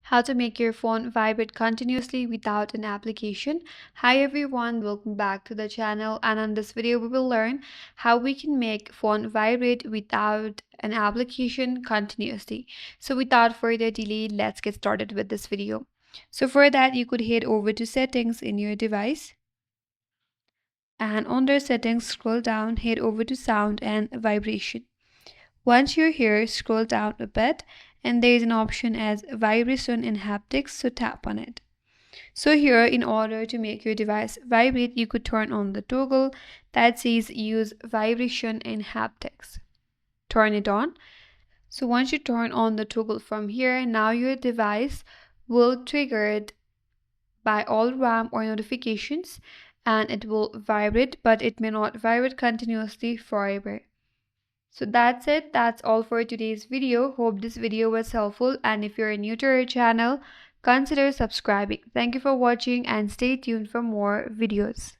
how to make your phone vibrate continuously without an application. Hi everyone, welcome back to the channel, and in this video we will learn how we can make phone vibrate without an application continuously. So without further delay, let's get started with this video. So for that, you could head over to settings in your device, and under settings scroll down, head over to sound and vibration. Once you're here, scroll down a bit and there is an option as vibration and haptics, so tap on it. So here, in order to make your device vibrate, you could turn on the toggle that says use vibration and haptics. Turn it on. So once you turn on the toggle from here, now your device will trigger it by all RAM or notifications and it will vibrate, but it may not vibrate continuously forever. So that's it. That's all for today's video. Hope this video was helpful, and if you're new to our channel, consider subscribing. Thank you for watching and stay tuned for more videos.